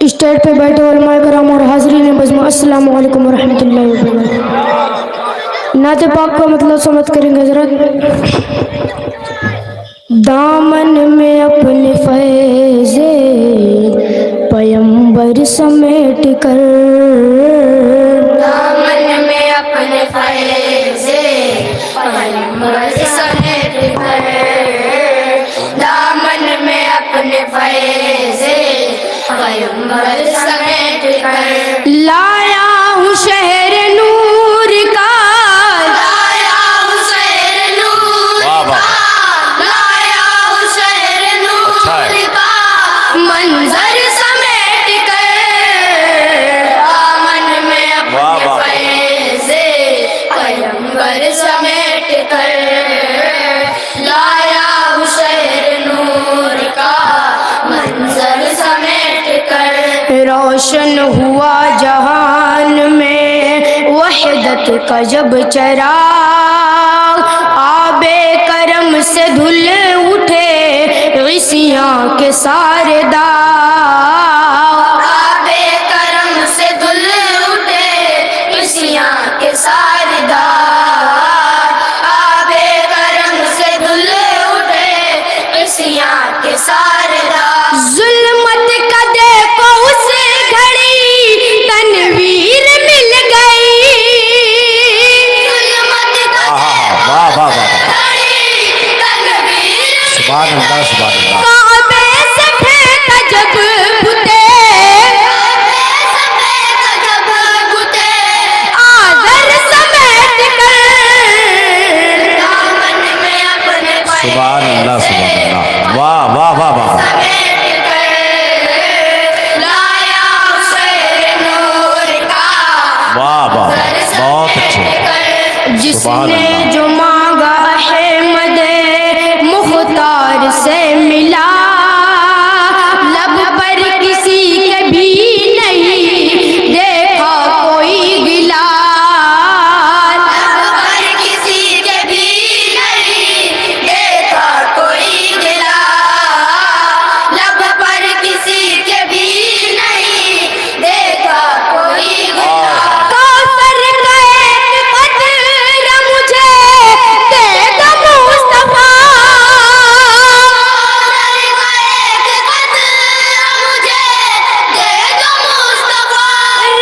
Stage پہ بیٹھے علماء کرام اور حاضرین مجمع، السلام علیکم ورحمۃ اللہ وبرکاتہ۔ نعت پاک کا مطلب سمجھ کریں گے حضرت۔ دامن میں اپنے فیض پیمبر سمیٹ کر، دامن میں اپنے فیض پیمبر سمیٹ کر، دامن میں اپنے فیض پیمبر سمیٹ کر، لایا ہوں شہر نور کا، لایا ہوں شہر نور کا، لایا ہوں شہر نور کا، منظر سمیٹ کر، دامن میں اپنے فیض پیمبر سمیٹ کر، لایا ہوں شہر نور کا، منظر سمیٹ کر، روشن ہوا جہان میں وحدت کا جب چراغ، آب کرم سے دھل اٹھے عیسیاں کے سارے داغ، آب کرم سے دھل اٹھے عیسیاں کے سارے داغ، آب کرم سے دھل اٹھے عیسیاں کے سارے داغ، ظلمت کا دیکھو اس گھڑی تنویر مل گئی، ظلمت کا واہ واہ واہ، تنویر سبحان اللہ سبحان اللہ۔ کعبے سے پھینکا جب بتے جب بتے، آذر سمیٹ کر، دامن میں اپنے سبحان اللہ سبحان اللہ، واہ واہ واہ واہ، سمیٹ کر، لایا شہر نور کا، واہ واہ، بہت اچھے، جس سبحان نے اللہ۔ جو مانگا احمد مختار سے ملا، لب پر کسی کے بھی نہیں دیکھا کوئی گلا، پر کسی کے بھی نہیں دیکھا کوئی گلا، لب پر کسی کے بھی نہیں دیکھا کوئی گلا، کوثر کا ایک قطرہ مجھے دے گا مصطفیٰ،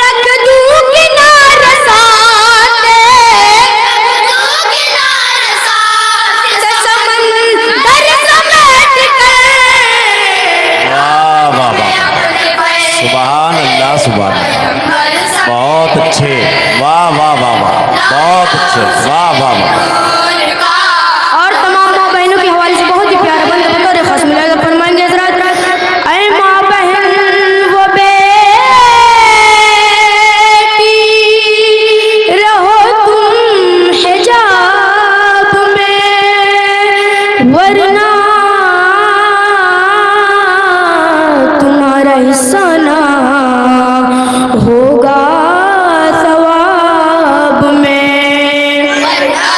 رکھ دوں کنارے ساتھ سمندر سمیٹ کر، واہ واہ واہ، سبحان اللہ سبحان اللہ، بہت اچھے، واہ واہ واہ واہ، بہت اچھے، واہ واہ واہ۔ اور تمام ماں بہنوں کے حوالے سے بہت ہی پیارا بند بطور خاص ملاحظہ فرمائیں گے حضرات۔ اے ماں بہن وہ بیٹی، رہو تم حجاب میں، ورنہ تمہارا حصہ نہ ہوگا ثواب میں، ورنہ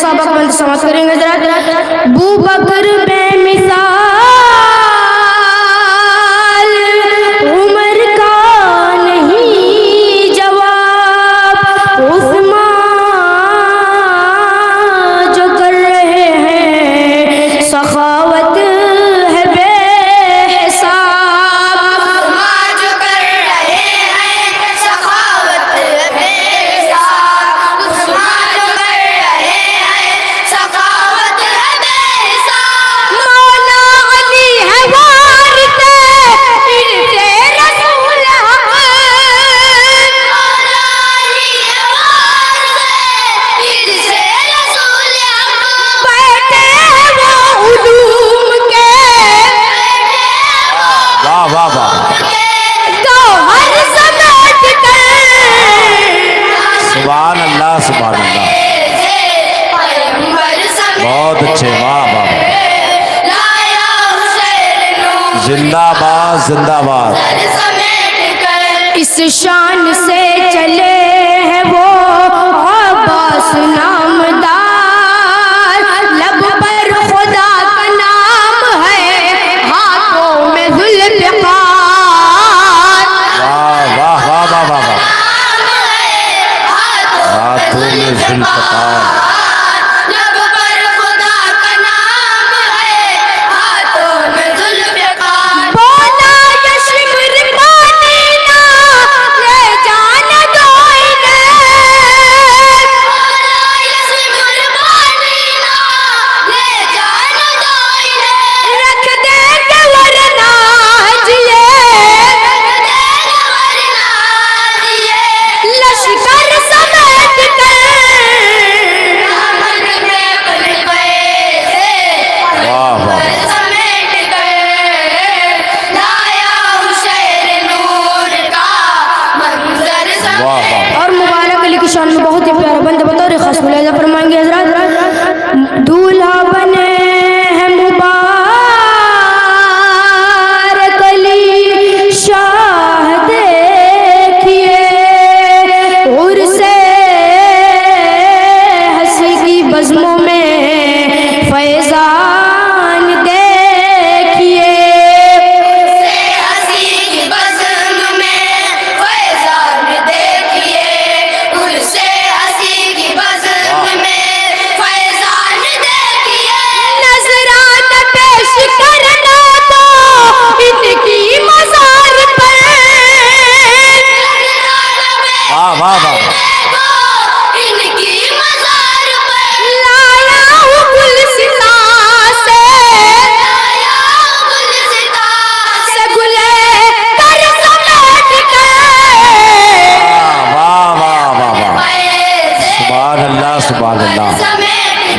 सबक बंद समाप्त करेंगे हजरत। अबू बकर बेमिसाल, उमर का नहीं जवाब, उस्मान जो कर रहे हैं सखावत है बेहिसाब। उस्मान जो कर रहे हैं सखावत बेहिसाब, उस्मान जो कर रहे हैं सखावत बेहिसाब। मौला अली है वारिसे इनसे रसूल हक, मौला अली है वारिसे इनसे रसूल हक। बैठे हैं वो उलूम के वाह वाह वाह, गौहर समेट कर। सुभान अल्लाह सुभान अल्लाह, पैगंबर समेत बहुत अच्छे, वाह वाह वाह। लाया हुसैन नूर जिंदाबाद जिंदाबाद। समेट कर। इस शान से चले हैं वो अब्बास नामदार, लब पर खुदा का नाम है, हाथों में जुल्फ़िकार। वाह वाह वाह वाह वाह वाह, हाथों में जुल्फ़कार। लब पर खुदा का नाम है, हाथों में जुल्फ़िकार। बोला ये शिमर पानी ना ले जान दो इन्हें, बोला ये सिमर पानी ना ले जान दो इन्हें। रख देंगे वरना जिए लश्कर समेट कर। वाह वाह वाह वाह, और मुबारक अली की शान में बहुत ही प्यारा बंद बतौर खास मुलाहिजा फरमाएंगे हजरत। दूल्हा बने हैं मुबारक अली शाह, देखिए उर्से हंसी की बज़्मों में फैज़ान देखिए। नजराना पेश करना तो इनकी मज़ार पर, वाह वाह वाह, इनकी मज़ार पर लाया हूँ गुलसिता से गुलसिता से गुले कर समेट कर। वाह वाह वाह वाह, सुभान अल्लाह सुभान अल्लाह,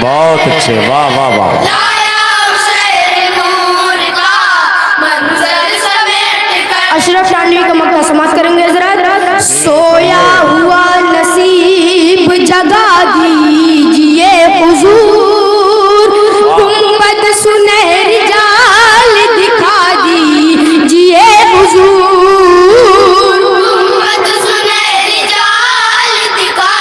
बहुत अच्छे, वाह वाह वाह। लाया हुसैन नूर का मंजर समेट कर। अशरफ शानवी का मक्का समाप्त करेंगे हजरत। सोया हुआ नसीब जगा दीजिए हुजूर, गुंबद सुनहरी जाल दिखा दीजिए हुजूर। गुंबद सुनहरी जाल दिखा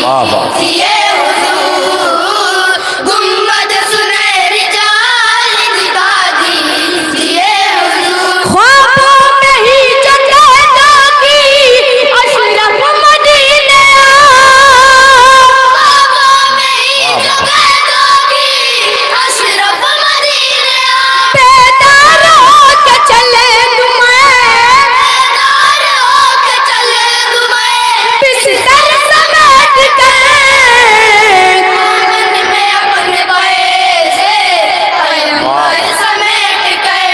वाह वाह, दीजिए हुजूर, गुंबद सुनहरी जाल दिखा दीजिए हुजूर। ख्वाबों में ही जो पैदा की अशरफ मदीने ख्वाबों में ही जो पैदा की अशरफ मदीने बेदार होके चले तुम्हें, बेदार होके चले तुम्हें बिस्तर समेट कर। मन में अपने पैसे पैगंबर समेट कर।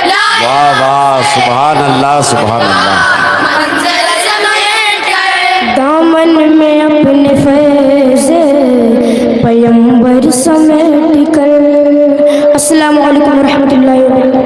लाया वाह वाह, सुभान अल्लाह सुभान अल्लाह। मंजर समेट कर। दामन में अपने फैज़े पैगंबर समेट कर। अस्सलामु अलैकुम व रहमतुल्लाहि व बरकातहू।